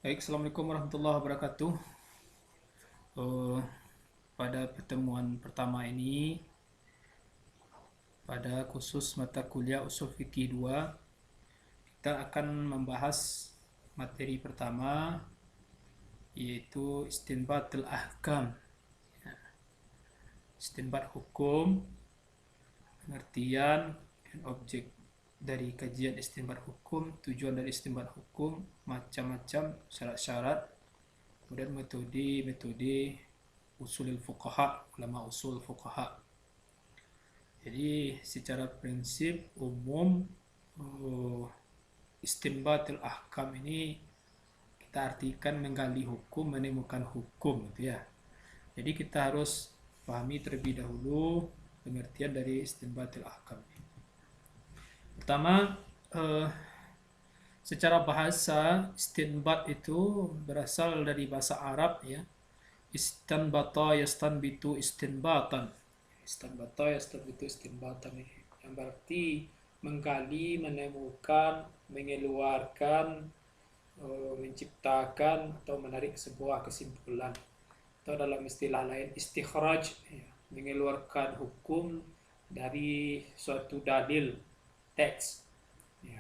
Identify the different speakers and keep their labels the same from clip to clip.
Speaker 1: Baik, Assalamualaikum warahmatullahi wabarakatuh. Eh, Pada pertemuan pertama ini, pada khusus mata kuliah Usul Fikih 2, kita akan membahas materi pertama, yaitu istinbatul ahkam. Istinbat hukum, pengertian, dan objek dari kajian istinbat hukum, tujuan dari istinbat hukum, macam-macam syarat-syarat, kemudian metode-metode usulul fuqaha, ulama usul fuqaha. Jadi secara prinsip umum uh, istinbatul ahkam ini kita artikan menggali hukum, menemukan hukum gitu ya. Jadi kita harus pahami terlebih dahulu pengertian dari istinbatul ahkam. Pertama, uh, secara bahasa istinbat itu berasal dari bahasa Arab ya. Istanbata yastanbitu istinbatan. Istanbata yastanbitu istinbatan, yang berarti menggali, menemukan, mengeluarkan, menciptakan atau menarik sebuah kesimpulan. Atau dalam istilah lain istikhraj, ya, mengeluarkan hukum dari suatu dalil teks. Ya.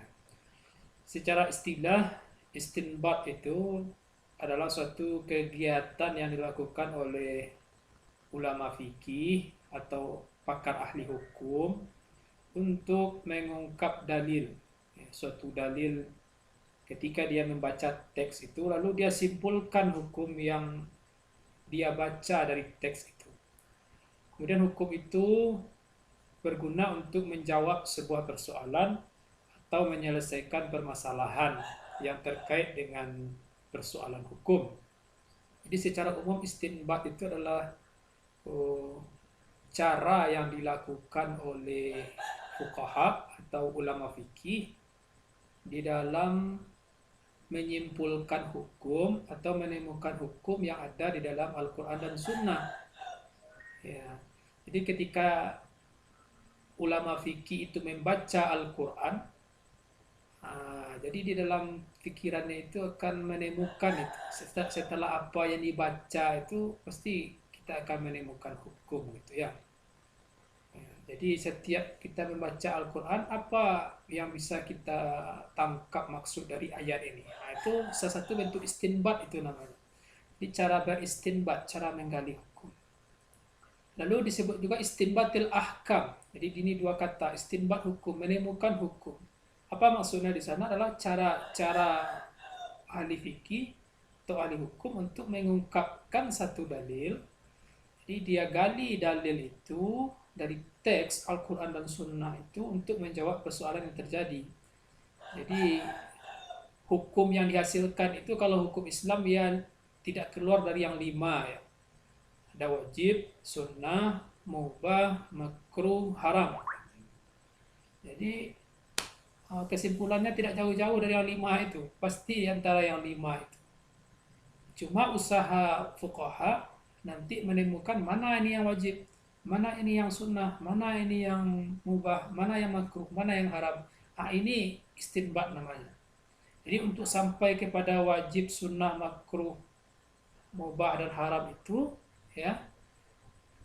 Speaker 1: Secara istilah, istinbat itu adalah suatu kegiatan yang dilakukan oleh ulama fikih atau pakar ahli hukum untuk mengungkap dalil. Ya, suatu dalil, ketika dia membaca teks itu lalu dia simpulkan hukum yang dia baca dari teks itu. Kemudian hukum itu berguna untuk menjawab sebuah persoalan atau menyelesaikan permasalahan yang terkait dengan persoalan hukum. Jadi secara umum istinbat itu adalah cara yang dilakukan oleh fuqaha atau ulama fikih di dalam menyimpulkan hukum atau menemukan hukum yang ada di dalam Al-Quran dan Sunnah. Ya. Jadi ketika ulama fikih itu membaca Al-Quran, jadi di dalam pikirannya itu akan menemukan itu. Setelah apa yang dibaca itu pasti kita akan menemukan hukum gitu ya. Jadi setiap kita membaca Al-Quran, apa yang bisa kita tangkap maksud dari ayat ini? Nah, itu salah satu bentuk istinbat itu namanya. Jadi cara beristinbat, cara menggali hukum. Lalu disebut juga istinbatil ahkam. Jadi ini dua kata, istinbat hukum, menemukan hukum. Apa maksudnya di sana adalah cara ahli fikih atau ahli hukum untuk mengungkapkan satu dalil. Jadi dia gali dalil itu dari teks Al-Quran dan Sunnah itu untuk menjawab persoalan yang terjadi. Jadi hukum yang dihasilkan itu kalau hukum Islam ya tidak keluar dari yang 5 ya. Ada wajib, sunnah, mubah, makruh, haram. Jadi kesimpulannya tidak jauh-jauh dari yang 5 itu, pasti antara yang 5 itu. Cuma usaha fuqaha nanti menemukan mana ini yang wajib, mana ini yang sunnah, mana ini yang mubah, mana yang makruh, mana yang haram. Ini istinbat namanya. Jadi untuk sampai kepada wajib, sunnah, makruh, mubah dan haram itu ya,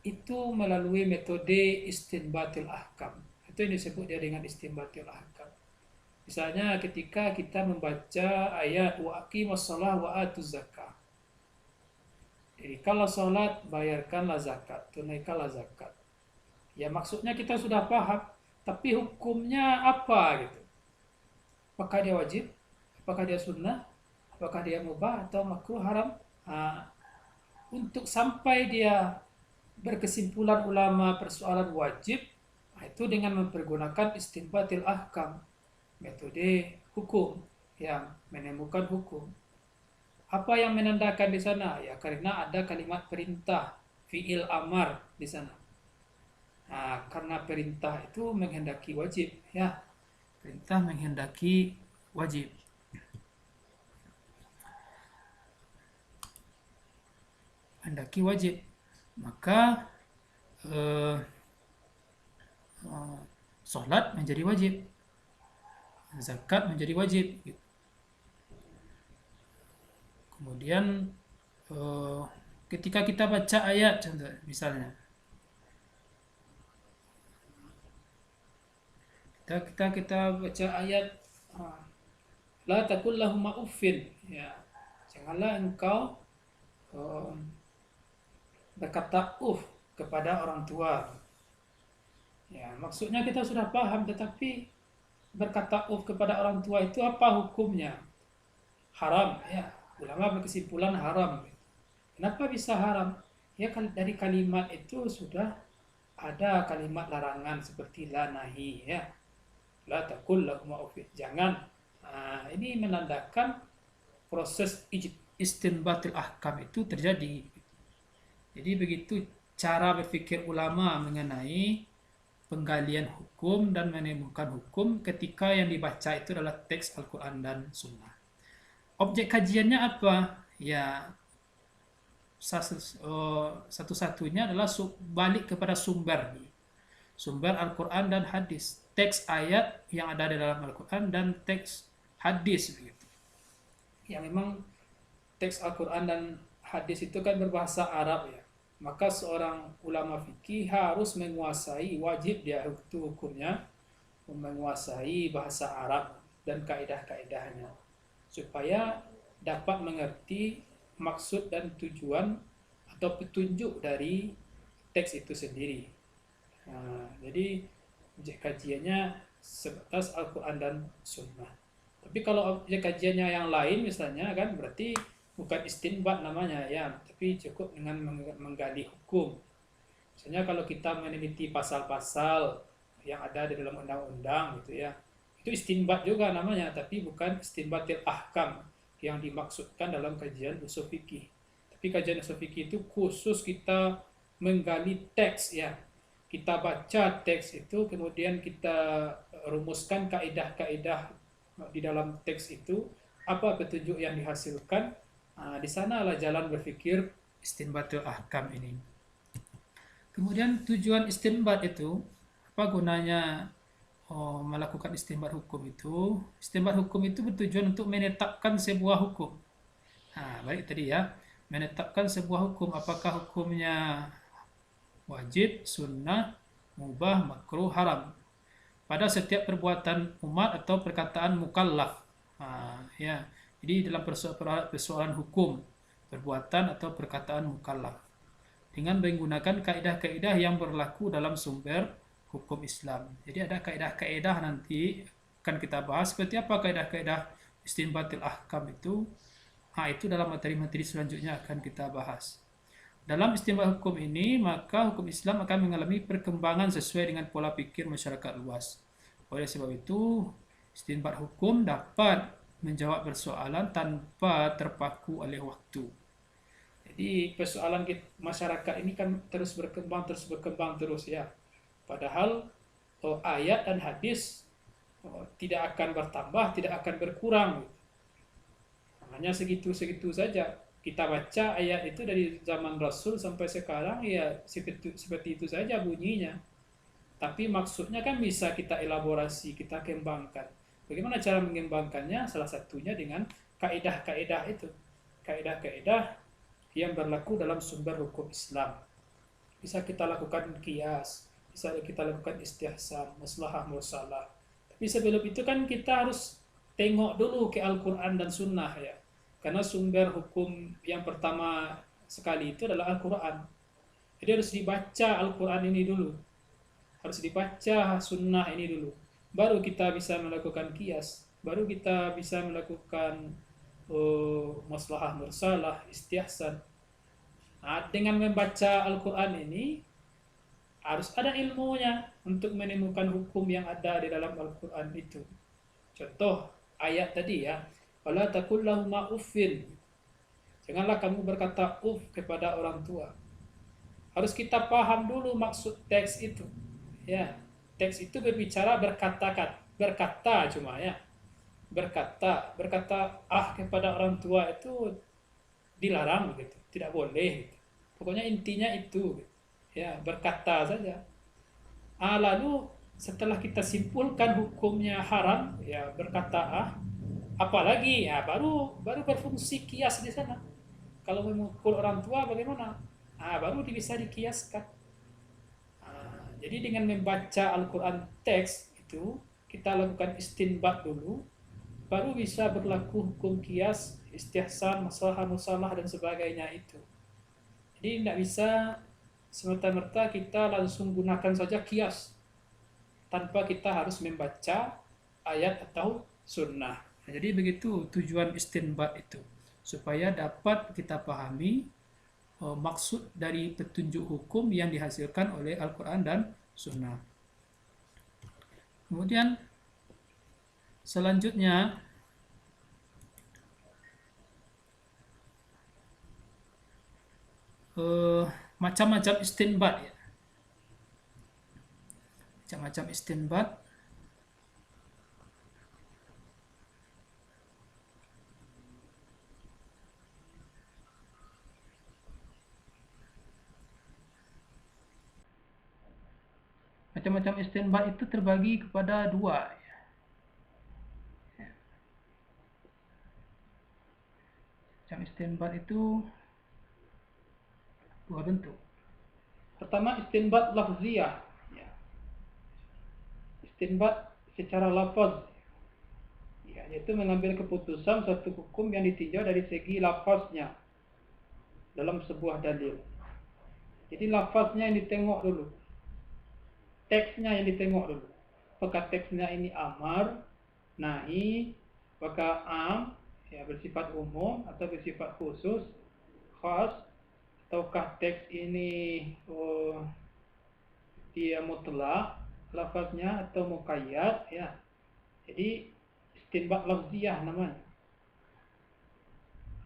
Speaker 1: itu melalui metode istinbatul ahkam. Itu yang disebut dia dengan istinbatul ahkam. Misalnya ketika kita membaca ayat wa aqimus shalah wa atuz zakah. Jadi kalau sholat, bayarkanlah zakat, tunaikanlah zakat. Ya maksudnya kita sudah paham, tapi hukumnya apa gitu? Apakah dia wajib? Apakah dia sunnah? Apakah dia mubah atau makruh haram? Nah, untuk sampai dia berkesimpulan ulama persoalan wajib, itu dengan mempergunakan istinbatil ahkam, metode hukum yang menemukan hukum. Apa yang menandakan di sana? Ya karena ada kalimat perintah, fiil amar di sana. Nah, karena perintah itu menghendaki wajib, ya. Perintah menghendaki wajib. Menghendaki wajib. Maka sholat menjadi wajib. Zakat menjadi wajib. Kemudian ketika kita baca ayat, contoh misalnya kita baca ayat, la takul lahum uffin, ya, janganlah engkau berkata kepada orang tua. Ya, maksudnya kita sudah paham, tetapi berkata kepada orang tua itu apa hukumnya? Haram, ya. Ulama berkesimpulan haram. Kenapa bisa haram? Ya, dari kalimat itu sudah ada kalimat larangan seperti la nahi, ya. La takul lahum uffin. Jangan. Ini menandakan proses istinbatil ahkam itu terjadi. Jadi begitu cara berpikir ulama mengenai penggalian hukum dan menemukan hukum ketika yang dibaca itu adalah teks Al-Quran dan Sunnah. Objek kajiannya apa? Ya, satu-satunya adalah balik kepada sumber. Sumber Al-Quran dan hadis. Teks ayat yang ada di dalam Al-Quran dan teks hadis. Yang memang teks Al-Quran dan hadis itu kan berbahasa Arab, ya. Maka seorang ulama fikih harus menguasai, wajib dia itu hukumnya menguasai bahasa Arab dan kaidah-kaidahnya supaya dapat mengerti maksud dan tujuan atau petunjuk dari teks itu sendiri. Jadi objek kajiannya sebatas Al-Quran dan Sunnah. Tapi kalau objek kajiannya yang lain misalnya kan berarti bukan istinbat namanya, ya, tapi cukup dengan menggali hukum. Misalnya kalau kita meneliti pasal-pasal yang ada di dalam undang-undang gitu, ya, itu istinbat juga namanya, tapi bukan istinbatil ahkam yang dimaksudkan dalam kajian usul fikih. Tapi kajian usul fikih itu khusus kita menggali teks, ya. Kita baca teks itu, kemudian kita rumuskan kaidah-kaidah di dalam teks itu, apa petunjuk yang dihasilkan. Di sanalah jalan berpikir istinbatul ahkam ini. Kemudian tujuan istinbat itu, apa gunanya melakukan istinbat hukum itu? Istinbat hukum itu bertujuan untuk menetapkan sebuah hukum. Baik tadi, ya, menetapkan sebuah hukum, apakah hukumnya wajib, sunnah, mubah, makruh, haram pada setiap perbuatan umat atau perkataan mukallaf. Ya. Jadi dalam persoalan hukum, perbuatan atau perkataan mukallaf dengan menggunakan kaidah-kaidah yang berlaku dalam sumber hukum Islam. Jadi ada kaidah-kaidah nanti akan kita bahas seperti apa kaidah-kaidah istinbatil ahkam itu. Itu dalam materi-materi selanjutnya akan kita bahas. Dalam istinbat hukum ini, maka hukum Islam akan mengalami perkembangan sesuai dengan pola pikir masyarakat luas. Oleh sebab itu, istinbat hukum dapat menjawab persoalan tanpa terpaku oleh waktu. Jadi persoalan masyarakat ini kan terus berkembang terus, ya. Padahal ayat dan hadis tidak akan bertambah, tidak akan berkurang. Hanya segitu-segitu saja. Kita baca ayat itu dari zaman Rasul sampai sekarang, ya seperti itu saja bunyinya. Tapi maksudnya kan bisa kita elaborasi, kita kembangkan. Bagaimana cara mengembangkannya? Salah satunya dengan kaidah-kaidah itu. Kaidah-kaidah yang berlaku dalam sumber hukum Islam. Bisa kita lakukan qiyas, bisa kita lakukan istihsan, maslahah mursalah. Tapi sebelum itu kan kita harus tengok dulu ke Al-Quran dan Sunnah, ya. Karena sumber hukum yang pertama sekali itu adalah Al-Quran. Jadi harus dibaca Al-Quran ini dulu. Harus dibaca Sunnah ini dulu. Baru kita bisa melakukan qiyas, baru kita bisa melakukan maslahah mursalah, istihsan. Dengan membaca Al-Quran ini harus ada ilmunya untuk menemukan hukum yang ada di dalam Al-Quran itu. Contoh ayat tadi, ya, wala takul lahum uffin. Janganlah kamu berkata kepada orang tua. Harus kita paham dulu maksud teks itu, ya. Teks itu berbicara berkata cuma, ya. Berkata kepada orang tua itu dilarang gitu, tidak boleh gitu. Pokoknya intinya itu, ya, berkata saja. Lalu setelah kita simpulkan hukumnya haram, ya, berkata Apalagi ya baru berfungsi kias di sana. Kalau memukul orang tua bagaimana? Baru bisa dikiaskan. Jadi dengan membaca Al-Quran teks itu kita lakukan istinbat dulu, baru bisa berlaku hukum kias, istihsan, masalah musalah dan sebagainya itu. Jadi tidak bisa semata-merta kita langsung gunakan saja kias tanpa kita harus membaca ayat atau sunnah. Nah, jadi begitu tujuan istinbat itu, supaya dapat kita pahami maksud dari petunjuk hukum yang dihasilkan oleh Al-Quran dan Sunnah. Kemudian selanjutnya macam-macam istinbat ya. Macam-macam istinbat. Macam-macam istinbat itu terbagi kepada dua. Macam istinbat itu dua bentuk. Pertama istinbat lafziyah. Istinbat secara lafaz. Yaitu mengambil keputusan suatu hukum yang ditinjau dari segi lafaznya dalam sebuah dalil. Jadi lafaznya yang ditengok dulu. Teksnya yang ditengok dulu. Apakah teksnya ini amar, nahi, apakah am, ya bersifat umum atau bersifat khusus, khas, ataukah teks ini dia mutlak lafaznya atau muqayyad ya. Jadi istinbat lafziyah namanya.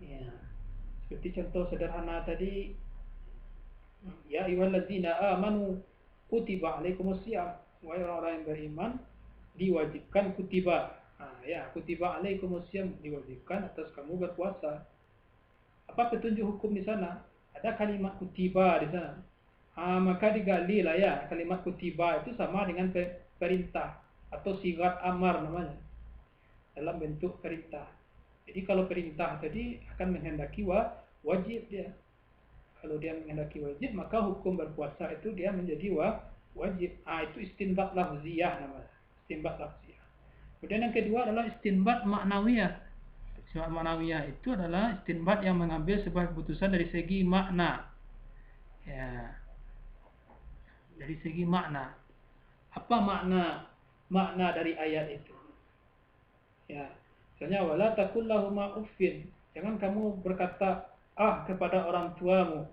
Speaker 1: Ya. Seperti contoh sederhana tadi, ya ayyuhalladzina amanu kutiba alaikumusiyam, wahai orang-orang yang beriman diwajibkan kutiba. Ya, kutiba alaikumusiyam, diwajibkan atas kamu berpuasa. Apa petunjuk hukum di sana? Ada kalimat kutiba di sana. Maka digali lah ya, kalimat kutiba itu sama dengan perintah atau sigat amar namanya, dalam bentuk perintah. Jadi kalau perintah tadi akan menghendaki wajib dia. Kalau dia menghendaki wajib, maka hukum berpuasa itu dia menjadi wajib. Itu istinbat lafziyah namanya. Istinbat lafziyah. Kemudian yang kedua adalah istinbat maknawiyah. Istinbat maknawiyah itu adalah istinbat yang mengambil sebuah keputusan dari segi makna. Ya. Dari segi makna. Apa makna dari ayat itu? Ya. Misalnya wala taqul lahuma uffin. Jangan kamu berkata kepada orang tuamu.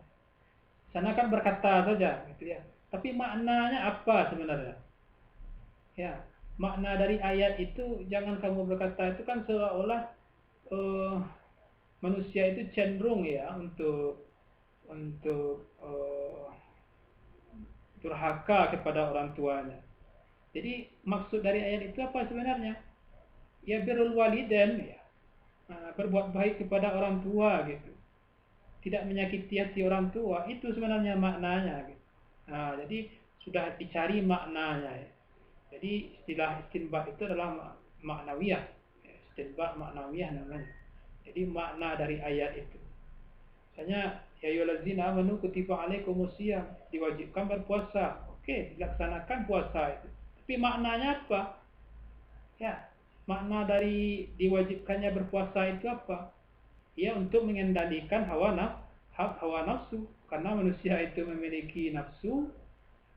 Speaker 1: Sana kan berkata saja gitu ya. Tapi maknanya apa sebenarnya? Ya, makna dari ayat itu jangan kamu berkata itu kan seolah-olah manusia itu cenderung ya untuk durhaka kepada orang tuanya. Jadi maksud dari ayat itu apa sebenarnya? Ya birrul walidain ya. Berbuat baik kepada orang tua gitu. Tidak menyakiti hati orang tua, itu sebenarnya maknanya gitu. Jadi sudah dicari maknanya ya. Jadi istilah istinbat itu adalah maknawiyah. Istinbat maknawiyah namanya. Jadi makna dari ayat itu. Misalnya ya ayyuhallazina amanu kutiba alaikumusiyam, diwajibkan berpuasa. Oke, dilaksanakan puasa itu. Tapi maknanya apa? Ya, makna dari diwajibkannya berpuasa itu apa? Ya untuk mengendalikan hawa nafsu, karena manusia itu memiliki nafsu.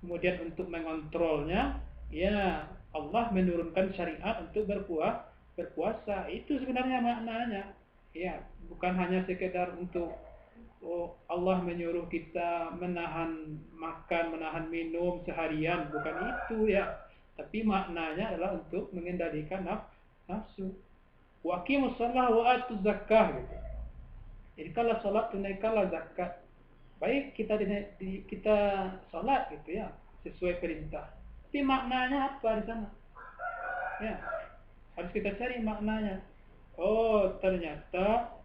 Speaker 1: Kemudian untuk mengontrolnya, ya Allah menurunkan syariat untuk berpuasa. Itu sebenarnya maknanya. Ya, bukan hanya sekedar untuk Allah menyuruh kita menahan makan, menahan minum seharian, bukan itu ya. Tapi maknanya adalah untuk mengendalikan nafsu. Wa aqimus shalah wa atuz zakah gitu. Jadi kalau salat tunaikanlah zakat. Baik kita salat gitu ya, sesuai perintah. Tapi maknanya apa di sana? Ya, harus kita cari maknanya. Oh, ternyata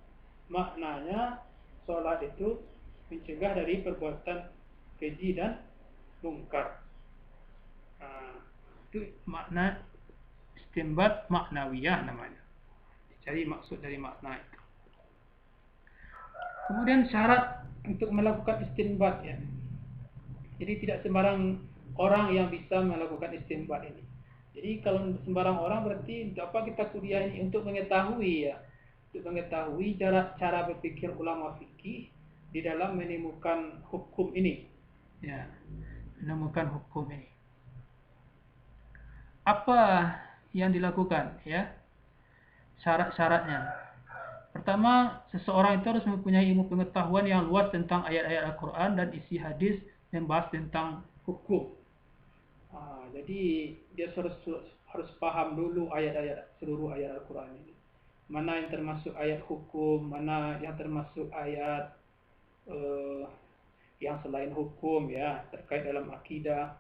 Speaker 1: maknanya salat itu mencegah dari perbuatan keji dan mungkar. Itu makna istinbat maknawiyah namanya. cari maksud dari makna itu. Kemudian syarat untuk melakukan istinbat ya. Jadi tidak sembarang orang yang bisa melakukan istinbat ini. Jadi kalau sembarang orang berarti untuk apa kita kuliah ini? Untuk mengetahui ya. Untuk mengetahui cara berpikir ulama fikih di dalam menemukan hukum ini. Ya, menemukan hukum ini. Apa yang dilakukan ya? Syarat-syaratnya. Pertama, seseorang itu harus mempunyai ilmu pengetahuan yang luas tentang ayat-ayat Al-Quran dan isi hadis yang bahas tentang hukum. Jadi dia harus paham dulu seluruh ayat Al-Quran ini. Mana yang termasuk ayat hukum, mana yang termasuk ayat yang selain hukum ya, terkait dalam akidah,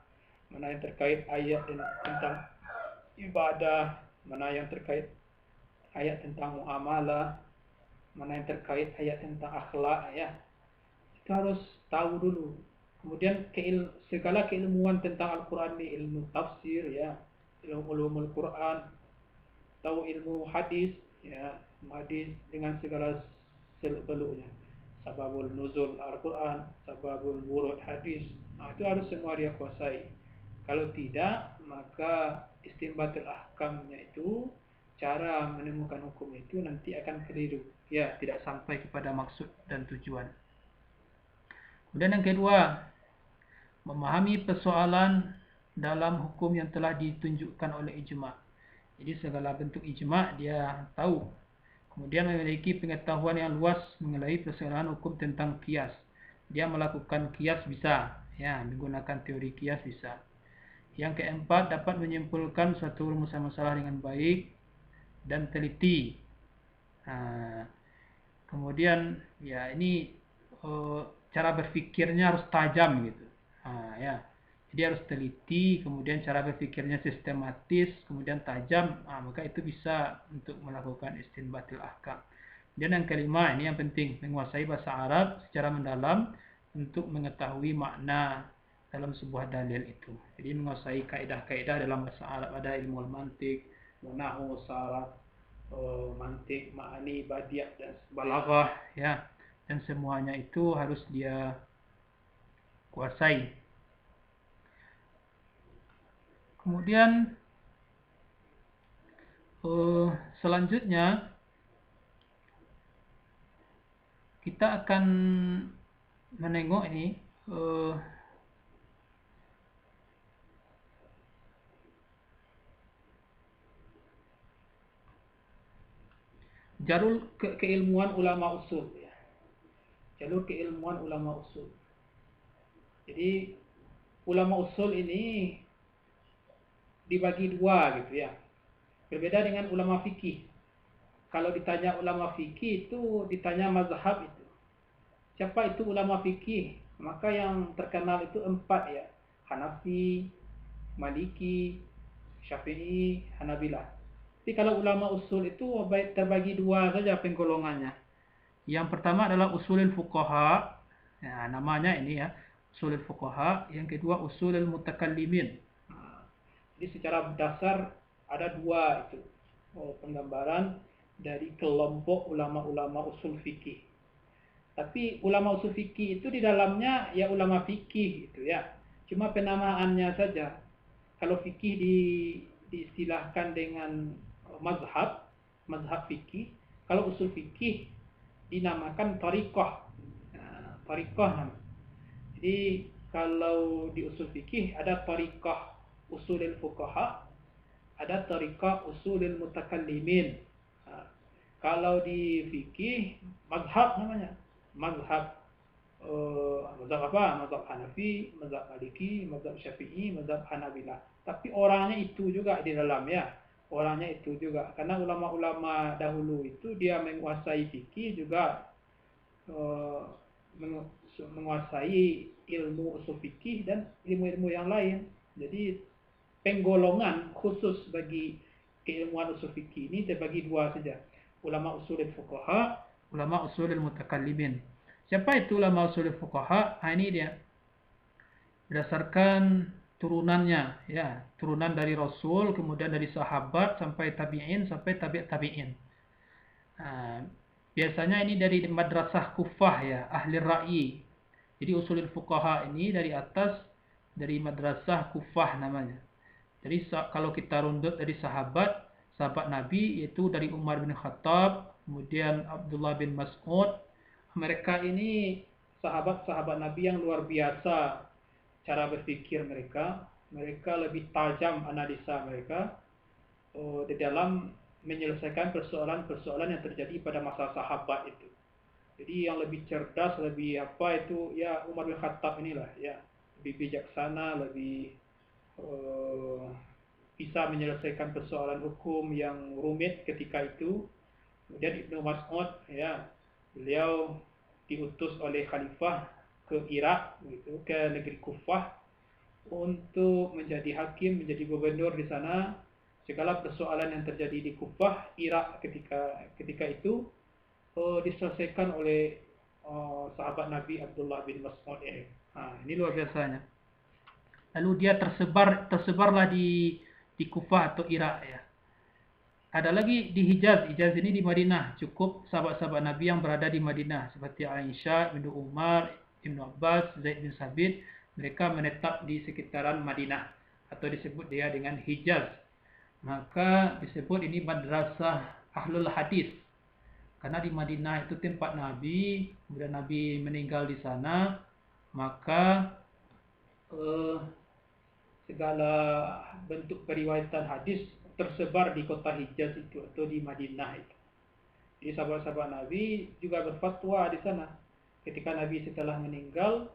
Speaker 1: mana yang terkait ayat tentang ibadah, mana yang terkait ayat tentang muamalah, mana yang terkait ayat tentang akhlak ya. Kita harus tahu dulu. Kemudian segala keilmuan tentang Al-Quran ini, ilmu tafsir ya, ilmu ulumul Quran, tahu ilmu hadis ya, hadis dengan segala seluk-beluknya, sababul nuzul Al-Quran, sababul wurud hadis. Itu harus semua dia kuasai. Kalau tidak, maka istinbatul ahkamnya itu, cara menemukan hukum itu nanti akan keliru ya, tidak sampai kepada maksud dan tujuan. Kemudian yang kedua, memahami persoalan dalam hukum yang telah ditunjukkan oleh ijma'. Jadi segala bentuk ijma' dia tahu. Kemudian memiliki pengetahuan yang luas mengenai persoalan hukum tentang qiyas. Dia melakukan qiyas bisa, ya, menggunakan teori qiyas bisa. Yang keempat, dapat menyimpulkan suatu rumusan masalah dengan baik dan teliti. Kemudian ya ini cara berpikirnya harus tajam gitu. Ya. Jadi harus teliti, kemudian cara berpikirnya sistematis, kemudian tajam, maka itu bisa untuk melakukan istinbatul ahkam. Dan yang kelima, ini yang penting, menguasai bahasa Arab secara mendalam untuk mengetahui makna dalam sebuah dalil itu. Jadi menguasai kaidah-kaidah dalam bahasa Arab, ada ilmu mantik, nahwu, saraf, mantik, ma'ani, badiah dan balaghah ya. Dan semuanya itu harus dia kuasai. Kemudian selanjutnya kita akan menengok ini jalur keilmuan ulama usul ya. Jalur keilmuan ulama usul. Jadi ulama usul ini dibagi dua gitu ya. Berbeda dengan ulama fikih. Kalau ditanya ulama fikih itu ditanya mazhab itu. Siapa itu ulama fikih? Maka yang terkenal itu 4 ya. Hanafi, Maliki, Syafi'i, Hanabilah. Tapi kalau ulama usul itu terbagi 2 saja penggolongannya. Yang pertama adalah usulul fuqaha. Ya, namanya ini ya, usulul fuqaha. Yang kedua usulul mutakallimin. Jadi secara dasar ada 2 itu penggambaran dari kelompok ulama-ulama usul fikih. Tapi ulama usul fikih itu di dalamnya ya ulama fikih gitu ya. Cuma penamaannya saja. Kalau fikih diistilahkan dengan mazhab fikih. Kalau usul fikih dinamakan thariqah. Thariqah. Jadi kalau di usul fikih ada thariqah usulul fuqaha, ada thariqah usulul mutakallimin. Kalau di fikih mazhab namanya. Mazhab apa? Mazhab Hanafi, mazhab Maliki, mazhab Syafi'i, mazhab Hanabilah. Tapi orangnya itu juga di dalam ya. Orangnya itu juga. Karena ulama-ulama dahulu itu dia menguasai fikih juga menguasai ilmu usul fikih dan ilmu-ilmu yang lain. Jadi penggolongan khusus bagi keilmuan usul fikih ini terbagi 2 saja. Ulama usulul fuqaha, ulama usulul mutakallimin. Siapa itu ulama usulul fuqaha? Ini dia. Berdasarkan turunannya ya, turunan dari Rasul, kemudian dari sahabat sampai tabi'in, sampai tabi'in.
Speaker 2: Nah, biasanya ini dari madrasah Kufah ya, ahli ra'yi. Jadi usulul fuqaha ini dari atas, dari madrasah Kufah namanya. Jadi kalau kita runut dari sahabat Nabi yaitu dari Umar bin Khattab, kemudian Abdullah bin Mas'ud. Mereka ini sahabat-sahabat Nabi yang luar biasa cara berpikir mereka. Mereka lebih tajam analisa mereka di dalam menyelesaikan persoalan-persoalan yang terjadi pada masa sahabat itu. Jadi yang lebih cerdas, lebih apa itu ya Umar bin Khattab inilah ya, lebih bijaksana, lebih uh, bisa menyelesaikan persoalan hukum yang rumit ketika itu. Kemudian Ibnu Mas'ud ya, beliau diutus oleh khalifah ke Irak gitu, ke negeri Kufah untuk menjadi hakim, menjadi gubernur di sana. Segala persoalan yang terjadi di Kufah, Irak ketika itu diselesaikan oleh sahabat Nabi Abdullah bin Mas'ud ini. Ini luar biasanya. Lalu dia tersebarlah di Kufah atau Irak ya. Ada lagi di Hijaz. Hijaz ini di Madinah. Cukup sahabat-sahabat Nabi yang berada di Madinah seperti Aisyah, Ibnu Umar, Ibnu Abbas, Zaid bin Sabit. Mereka menetap di sekitaran Madinah atau disebut dia dengan Hijaz. Maka disebut ini madrasah Ahlul Hadis. Karena di Madinah itu tempat Nabi, kemudian Nabi meninggal di sana, maka segala bentuk periwayatan hadis tersebar di kota Hijaz itu atau di Madinah itu. Jadi sahabat-sahabat Nabi juga berfatwa di sana. Ketika Nabi setelah meninggal,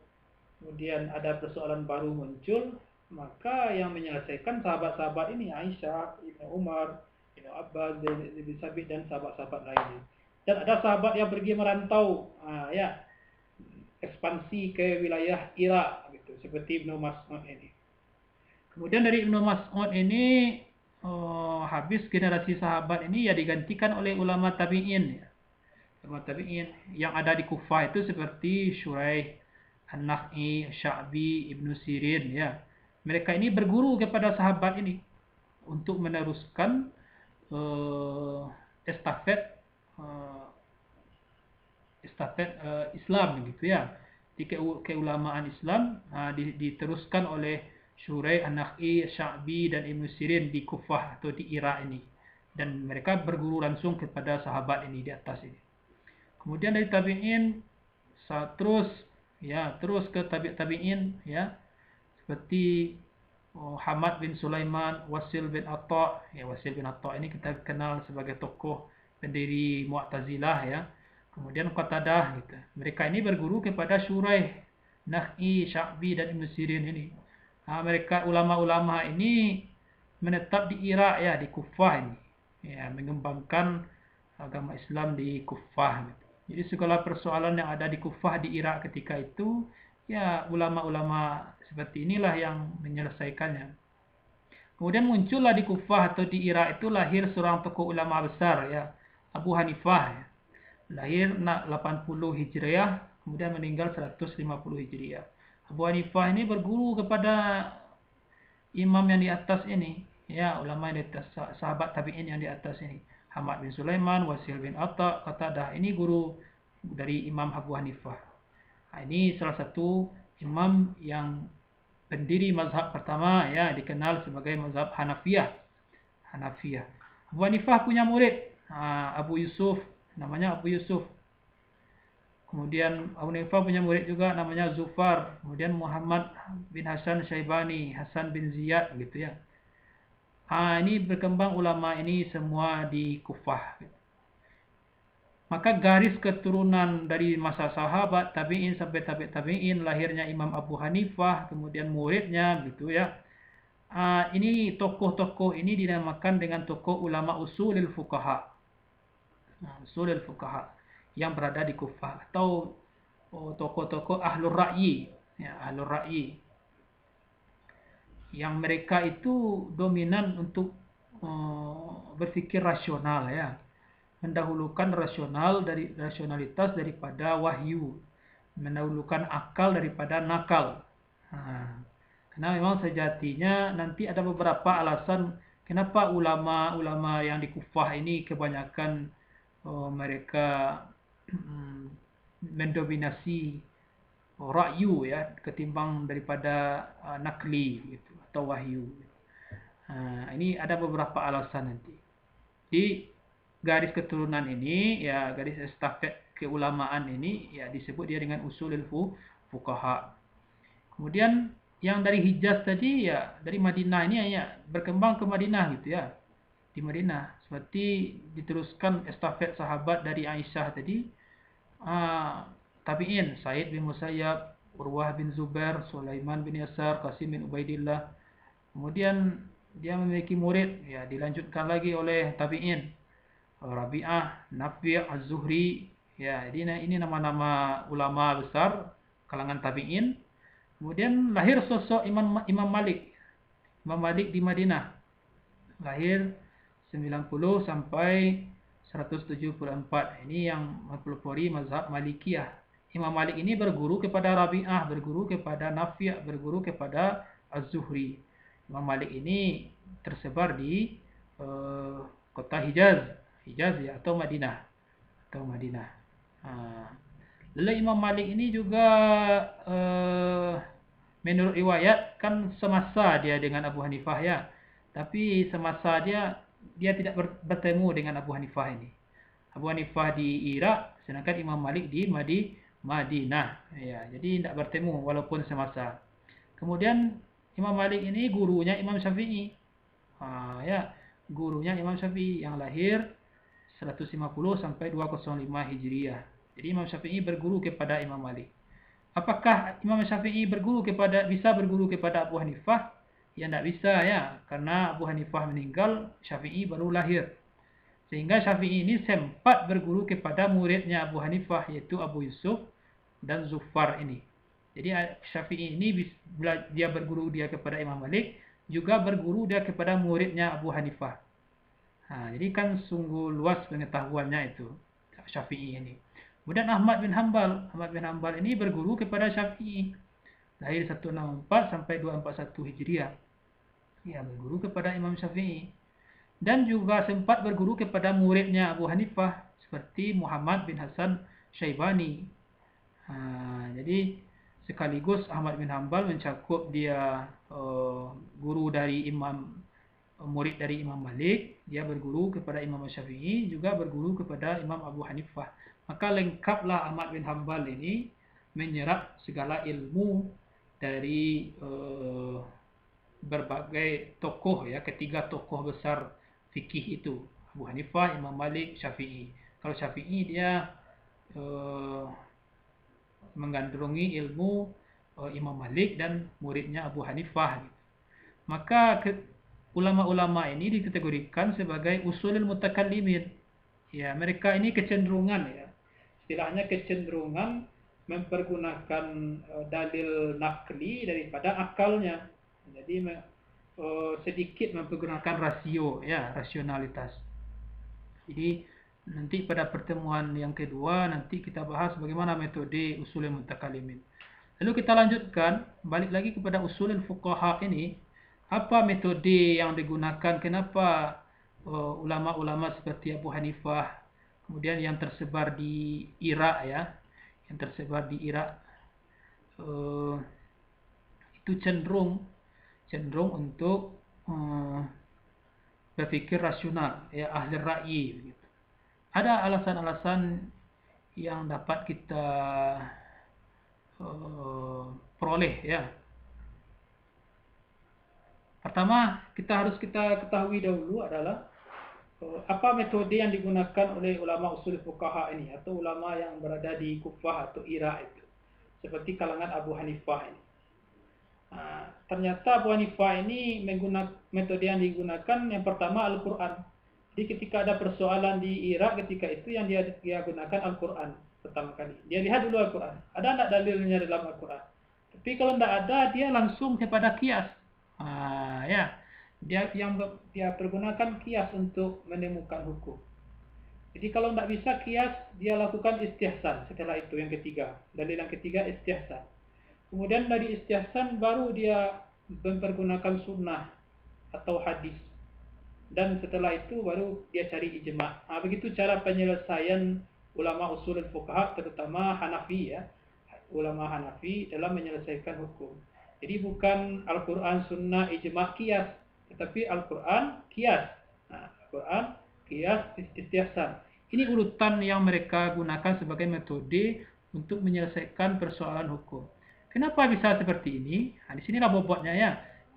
Speaker 2: kemudian ada persoalan baru muncul, maka yang menyelesaikan sahabat-sahabat ini Aisyah, Ibnu Umar, Ibnu Abbas, Zaid bin Sabit dan sahabat-sahabat lainnya. Dan ada sahabat yang pergi merantau, ya, ekspansi ke wilayah Irak gitu, seperti Ibnu Mas'ud ini. Kemudian dari Ibnu Mas'ud ini habis generasi sahabat ini ya digantikan oleh ulama tabi'in ya. Ulama tabi'in yang ada di Kufah itu seperti Syuraih, An-Nakh'i, Sya'bi, Ibnu Sirin ya. Mereka ini berguru kepada sahabat ini untuk meneruskan estafet Islam gitu ya. Di keulamaan Islam diteruskan oleh Syuraih, An-Nakh'i, Sya'bi dan Ibnu Sirin di Kufah atau di Irak ini. Dan mereka berguru langsung kepada sahabat ini di atas ini. Kemudian dari tabi'in terus ke tabi'in ya. Seperti Hamad bin Sulaiman, Wasil bin Atta. Ya, Wasil bin Atta ini kita kenal sebagai tokoh pendiri Mu'tazilah ya. Kemudian Qatadah gitu. Mereka ini berguru kepada Syuraih, Nakh'i, Sya'bi dan Ibnu Sirin ini. Mereka ulama-ulama ini menetap di Irak ya, di Kufah ini. Ya, mengembangkan agama Islam di Kufah gitu. Jadi segala persoalan yang ada di Kufah di Irak ketika itu ya ulama-ulama seperti inilah yang menyelesaikannya. Kemudian muncullah di Kufah atau di Irak itu lahir seorang tokoh ulama besar ya, Abu Hanifah ya. Lahir 80 Hijriah, kemudian meninggal 150 Hijriah. Abu Hanifah ini berguru kepada imam yang di atas ini, ya, ulama yang di atas, sahabat tabi'in yang di atas ini. Hamad bin Sulaiman, Wasil bin Atta, Qatadah ini guru dari Imam Abu Hanifah. Ini salah satu imam yang pendiri mazhab pertama ya, dikenal sebagai mazhab Hanafiyah. Abu Hanifah punya murid, Abu Yusuf, namanya Abu Yusuf. Kemudian Abu Hanifah punya murid juga namanya Zufar. Kemudian Muhammad bin Hasan Syaibani, Hasan bin Ziyad gitu ya. Ini berkembang ulama ini semua di Kufah. Maka garis keturunan dari masa sahabat tabi'in sampai tabi'in lahirnya Imam Abu Hanifah, kemudian muridnya gitu ya. Ini tokoh-tokoh ini dinamakan dengan tokoh ulama usulul fuqaha. Usulul fuqaha yang berada di Kufah atau tokoh-tokoh ahlur ra'yi ya, ahlur ra'yi yang mereka itu dominan untuk berpikir rasional ya, mendahulukan rasionalitas daripada wahyu, mendahulukan akal daripada nakal. Karena memang sejatinya nanti ada beberapa alasan kenapa ulama-ulama yang di Kufah ini kebanyakan mereka mendominasi ra'yu ya ketimbang daripada nakli gitu atau wahyu. Ini ada beberapa alasan nanti. Di garis keturunan ini ya garis estafet keulamaan ini ya disebut dia dengan usulul fuqaha. Kemudian yang dari Hijaz tadi ya dari Madinah ini ya berkembang ke Madinah gitu ya. Di Madinah seperti diteruskan estafet sahabat dari Aisyah tadi, tabi'in Said bin Musayyab, Urwah bin Zubair, Sulaiman bin Yasar, Qasim bin Ubaidillah. Kemudian dia memiliki murid ya dilanjutkan lagi oleh tabi'in Rabi'ah, Nafi', Az-Zuhri ya. Jadi ini nama-nama ulama besar kalangan tabi'in. Kemudian lahir sosok Imam Malik. Imam Malik di Madinah. Lahir 90 sampai 174. Ini yang mempelopori mazhab Malikiyah. Imam Malik ini berguru kepada Rabi'ah, berguru kepada Nafi', berguru kepada Az-Zuhri. Imam Malik ini tersebar di kota Hijaz ya atau Madinah. Lalu Imam Malik ini juga menurut riwayat kan semasa dia dengan Abu Hanifah ya. Tapi semasa dia tidak bertemu dengan Abu Hanifah ini. Abu Hanifah di Irak, sedangkan Imam Malik di Madinah. Ya, jadi tidak bertemu walaupun semasa. Kemudian Imam Malik ini gurunya Imam Syafi'i. Ya, gurunya Imam Syafi'i yang lahir 150 sampai 205 Hijriah. Jadi Imam Syafi'i berguru kepada Imam Malik. Apakah Imam Syafi'i bisa berguru kepada Abu Hanifah? Ya tidak bisa ya, karena Abu Hanifah meninggal, Syafi'i baru lahir. Sehingga Syafi'i ini sempat berguru kepada muridnya Abu Hanifah, yaitu Abu Yusuf dan Zufar ini. Jadi Syafi'i ini dia berguru dia kepada Imam Malik, juga berguru dia kepada muridnya Abu Hanifah. Jadi kan sungguh luas pengetahuannya itu Syafi'i ini. Kemudian Ahmad bin Hanbal ini berguru kepada Syafi'i. Lahir 164 sampai 241 Hijriah. Ya, berguru kepada Imam Syafi'i. Dan juga sempat berguru kepada muridnya Abu Hanifah seperti Muhammad bin Hasan Syaibani. Jadi sekaligus Ahmad bin Hanbal mencakup dia murid dari Imam Malik, dia berguru kepada Imam Syafi'i, juga berguru kepada Imam Abu Hanifah. Maka lengkaplah Ahmad bin Hanbal ini menyerap segala ilmu dari berbagai tokoh ya, ketiga tokoh besar fikih itu, Abu Hanifah, Imam Malik, Syafi'i. Kalau Syafi'i dia menggandrungi ilmu Imam Malik dan muridnya Abu Hanifah. Maka ulama-ulama ini dikategorikan sebagai usulul mutakallimin. Ya, mereka ini kecenderungan ya. Istilahnya kecenderungan mempergunakan dalil nakli daripada akalnya. Jadi sedikit mempergunakan rasio ya, rasionalitas. Jadi nanti pada pertemuan yang kedua nanti kita bahas bagaimana metode usulul mutakallimin. Lalu kita lanjutkan balik lagi kepada usulul fuqaha ini. Apa metode yang digunakan? Kenapa ulama-ulama seperti Abu Hanifah, kemudian yang tersebar di Irak ya, itu cenderung untuk berpikir rasional ya, ahli ra'yi begitu. Ada alasan-alasan yang dapat kita peroleh ya. Pertama, kita ketahui dahulu adalah apa metode yang digunakan oleh ulama usul fuqaha ini atau ulama yang berada di Kufah atau Irak itu. Seperti kalangan Abu Hanifah ini. Ternyata Abu Hanifah ini menggunakan metode yang digunakan yang pertama Al-Quran. Jadi ketika ada persoalan di Irak ketika itu yang dia gunakan Al-Quran pertama kali. Dia lihat dulu Al-Quran. Ada enggak dalilnya dalam Al-Quran? Tapi kalau enggak ada, dia langsung kepada qiyas. Ya, dia pergunakan qiyas untuk menemukan hukum. Jadi kalau tidak bisa qiyas, dia lakukan istihsan. Setelah itu yang ketiga, dalil yang ketiga istihsan. Kemudian dari istihsan baru dia mempergunakan sunnah atau hadis.
Speaker 1: dan setelah itu baru dia cari ijma. Begitu cara penyelesaian ulama usul fuqaha, terutama Hanafi ya, ulama Hanafi dalam menyelesaikan hukum. Jadi bukan Al-Quran, Sunnah, Ijma, Qiyas, tetapi Al-Quran, Qiyas. Al-Quran, Qiyas, Istihsan.
Speaker 2: Ini urutan yang mereka gunakan sebagai metode untuk menyelesaikan persoalan hukum. Kenapa bisa seperti ini? Di sinilah bobotnya ya.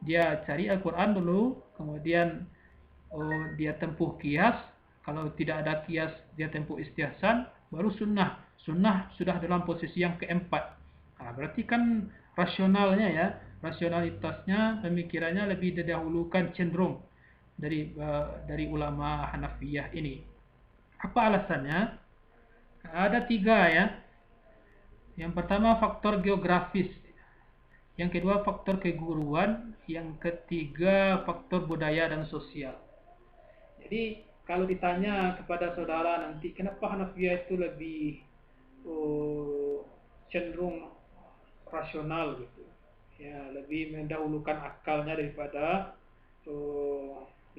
Speaker 2: Dia cari Al-Quran dulu, kemudian dia tempuh Qiyas. Kalau tidak ada Qiyas, dia tempuh Istihsan, baru Sunnah. Sunnah sudah dalam posisi yang keempat. Berarti kan rasionalnya ya, rasionalitasnya, pemikirannya lebih didahulukan cenderung dari ulama Hanafiyah ini. Apa alasannya? Ada 3 ya. Yang pertama faktor geografis. Yang kedua faktor keguruan. Yang ketiga faktor budaya dan sosial.
Speaker 1: Jadi kalau ditanya kepada saudara nanti kenapa Hanafiyah itu lebih cenderung rasional gitu. Ya, lebih mendahulukan akalnya daripada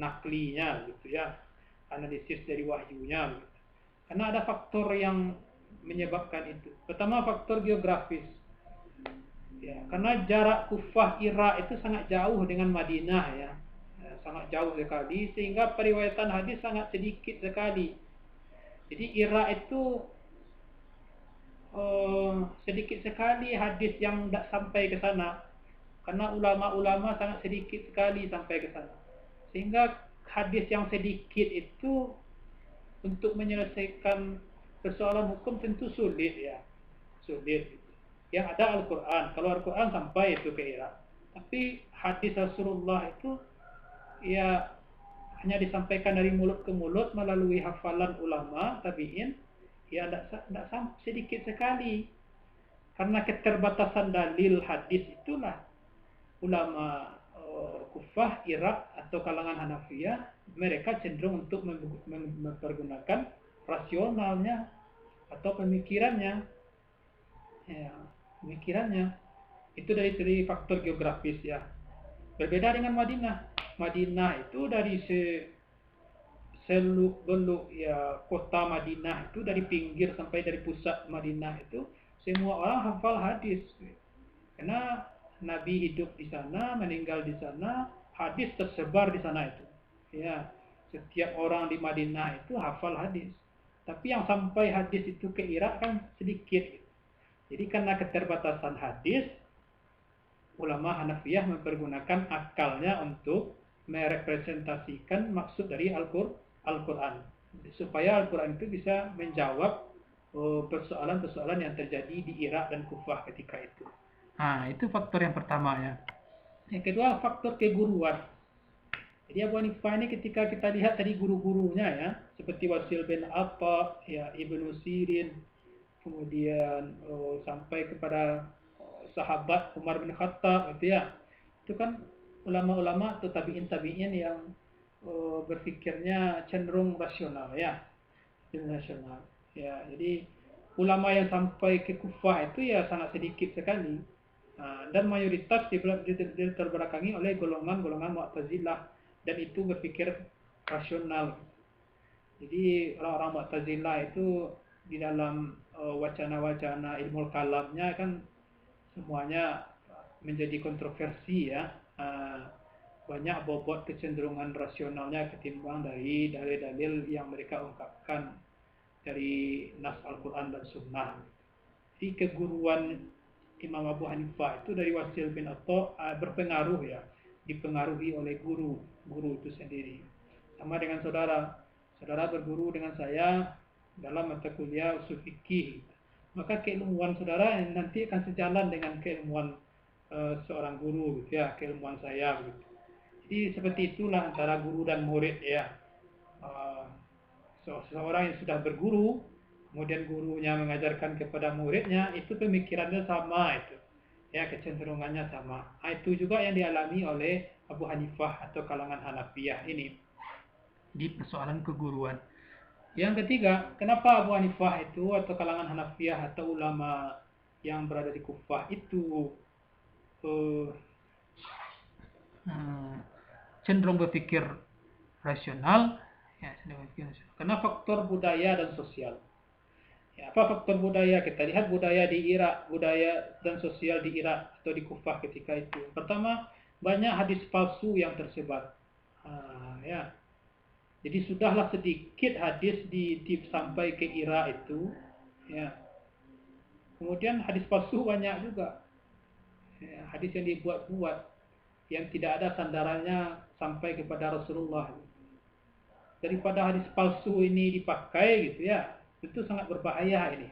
Speaker 1: naklinya gitu ya. Analisis dari wahyunya gitu. Karena ada faktor yang menyebabkan itu. Pertama faktor geografis. Ya, karena jarak Kufah Irak itu sangat jauh dengan Madinah ya. Sangat jauh sekali sehingga periwayatan hadis sangat sedikit sekali. Jadi Irak itu sedikit sekali hadis yang tidak sampai ke sana. Karena ulama-ulama sangat sedikit sekali sampai ke sana. Sehingga hadis yang sedikit itu untuk menyelesaikan persoalan hukum tentu sulit ya. Sulit. Yang ada Al-Quran. Kalau Al-Quran sampai itu ke Irak. Tapi hadis Rasulullah itu ya hanya disampaikan dari mulut ke mulut melalui hafalan ulama tabi'in. Ya tidak sedikit sekali. Karena keterbatasan dalil hadis itulah ulama Kufah, Irak atau kalangan Hanafiyah mereka cenderung untuk mempergunakan rasionalnya atau pemikirannya. Ya, pemikirannya itu dari faktor geografis ya. Berbeda dengan Madinah. Madinah itu dari seluk-beluk ya kota Madinah itu dari pinggir sampai dari pusat Madinah itu semua orang hafal hadis. Karena Nabi hidup di sana, meninggal di sana, hadis tersebar di sana itu. Ya, setiap orang di Madinah itu hafal hadis. Tapi yang sampai hadis itu ke Irak kan sedikit. Jadi karena keterbatasan hadis, ulama Hanafiyah mempergunakan akalnya untuk merepresentasikan maksud dari Al-Quran. Supaya Al-Quran itu bisa menjawab persoalan-persoalan yang terjadi di Irak dan Kufah ketika itu.
Speaker 2: Itu faktor yang pertama ya.
Speaker 1: Yang kedua faktor keguruan. Jadi Abu Hanifah ini ketika kita lihat tadi guru-gurunya ya, seperti Wasil bin Atta, ya Ibnu Sirin, kemudian sampai kepada sahabat Umar bin Khattab gitu ya. Itu kan ulama-ulama atau tabi'in yang berpikirnya cenderung rasional ya. Rasional. Ya, jadi ulama yang sampai ke Kufah itu ya sangat sedikit sekali. Dan mayoritas terbelakangi oleh golongan-golongan Mu'tazilah dan itu berpikir rasional. Jadi orang-orang Mu'tazilah itu di dalam wacana-wacana ilmu kalamnya kan semuanya menjadi kontroversi ya. Banyak bobot kecenderungan rasionalnya ketimbang dari dalil-dalil yang mereka ungkapkan dari nas Al-Quran dan Sunnah. Jadi keguruan Imam Abu Hanifah itu dari Wasil bin Atta berpengaruh ya, dipengaruhi oleh guru itu sendiri. Sama dengan saudara berguru dengan saya dalam mata kuliah usul fikih, maka keilmuan saudara nanti akan sejalan dengan keilmuan seorang guru gitu ya, keilmuan saya gitu. Jadi seperti itulah antara guru dan murid ya. Seorang yang sudah berguru kemudian gurunya mengajarkan kepada muridnya, itu pemikirannya sama itu. Ya, kecenderungannya sama. Itu juga yang dialami oleh Abu Hanifah atau kalangan Hanafiyah ini.
Speaker 2: Di persoalan keguruan.
Speaker 1: Yang ketiga, kenapa Abu Hanifah itu atau kalangan Hanafiyah atau ulama yang berada di Kufah itu
Speaker 2: cenderung berpikir rasional, ya cenderung berpikir rasional.
Speaker 1: Karena faktor budaya dan sosial. Ya, apa faktor budaya? Kita lihat budaya di Irak, budaya dan sosial di Irak atau di Kufah ketika itu. Pertama, banyak hadis palsu yang tersebar. Ya. Jadi sudahlah sedikit hadis sampai ke Irak itu. Ya. Kemudian hadis palsu banyak juga. Ya, hadis yang dibuat-buat, yang tidak ada sandarannya sampai kepada Rasulullah. Daripada hadis palsu ini dipakai gitu ya, itu sangat berbahaya ini.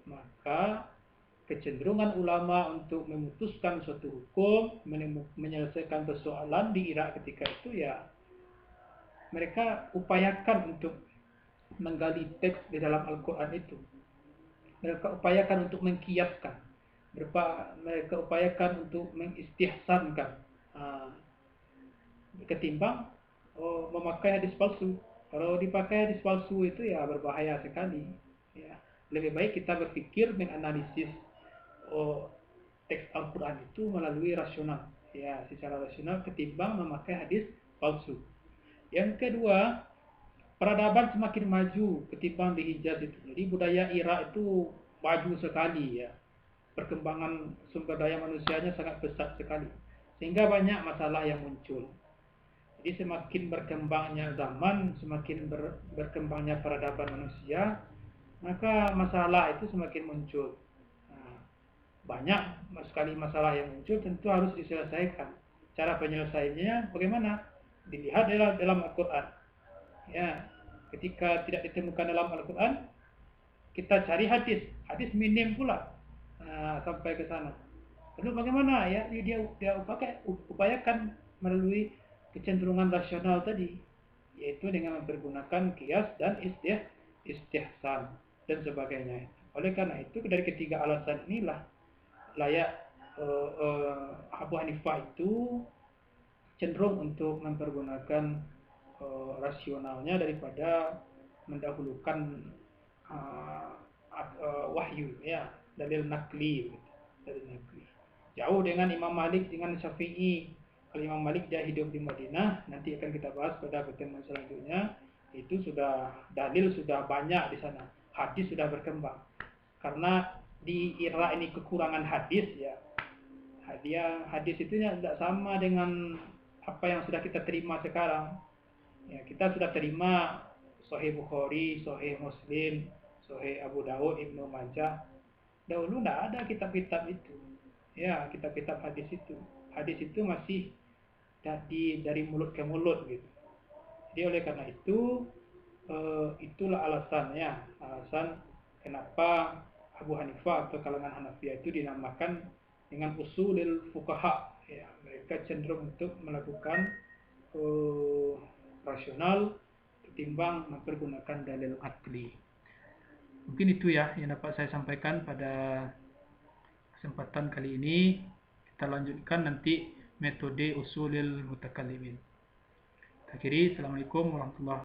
Speaker 1: Maka kecenderungan ulama untuk memutuskan suatu hukum, menyelesaikan persoalan di Irak ketika itu ya, mereka upayakan untuk menggali teks di dalam Al-Quran itu. Mereka upayakan untuk mengkiaskan. Mereka upayakan untuk mengistihsankan. Ketimbang memakai hadis palsu. Kalau dipakai hadis palsu itu ya berbahaya sekali. Ya. Lebih baik kita berpikir menganalisis teks Al-Quran itu melalui rasional. Ya, secara rasional ketimbang memakai hadis palsu. Yang kedua, peradaban semakin maju ketimbang di Hijaz itu. Jadi budaya Irak itu maju sekali ya. Perkembangan sumber daya manusianya sangat pesat sekali. Sehingga banyak masalah yang muncul. Jadi semakin berkembangnya zaman, semakin berkembangnya peradaban manusia, maka masalah itu semakin muncul. Banyak sekali masalah yang muncul, tentu harus diselesaikan. Cara penyelesaiannya bagaimana? Dilihat dalam Al-Quran. Ya, ketika tidak ditemukan dalam Al-Quran, kita cari hadis minim pula sampai ke sana. Lalu bagaimana ya? Dia upayakan melalui kecenderungan rasional tadi, yaitu dengan mempergunakan qiyas dan istihsan dan sebagainya. Oleh karena itu, dari ketiga alasan inilah layak Abu Hanifah itu cenderung untuk mempergunakan rasionalnya daripada mendahulukan wahyu, ya, dalil nakli. Jauh dengan Imam Malik dengan Syafi'i. Kalau Imam Malik dia hidup di Madinah, nanti akan kita bahas pada pertemuan selanjutnya. Itu sudah dalil sudah banyak di sana, hadis sudah berkembang. Karena di Irak ini kekurangan hadis ya. Hadis itu tidak sama dengan apa yang sudah kita terima sekarang. Ya, kita sudah terima Sahih Bukhari, Sahih Muslim, Sahih Abu Dawud, Ibnu Majah. Dahulu tidak ada kitab-kitab itu. Ya, kitab-kitab hadis itu. Hadis itu masih dari mulut ke mulut gitu. Jadi oleh karena itu itulah alasan kenapa Abu Hanifah atau kalangan Hanafiyah itu dinamakan dengan usulil fuqaha. Ya, mereka cenderung untuk melakukan rasional ketimbang mempergunakan dalil akli.
Speaker 2: Mungkin itu ya yang dapat saya sampaikan pada kesempatan kali ini. Kita lanjutkan nanti metode usulil mutakallimin. Akhiri, Assalamualaikum warahmatullahi wabarakatuh.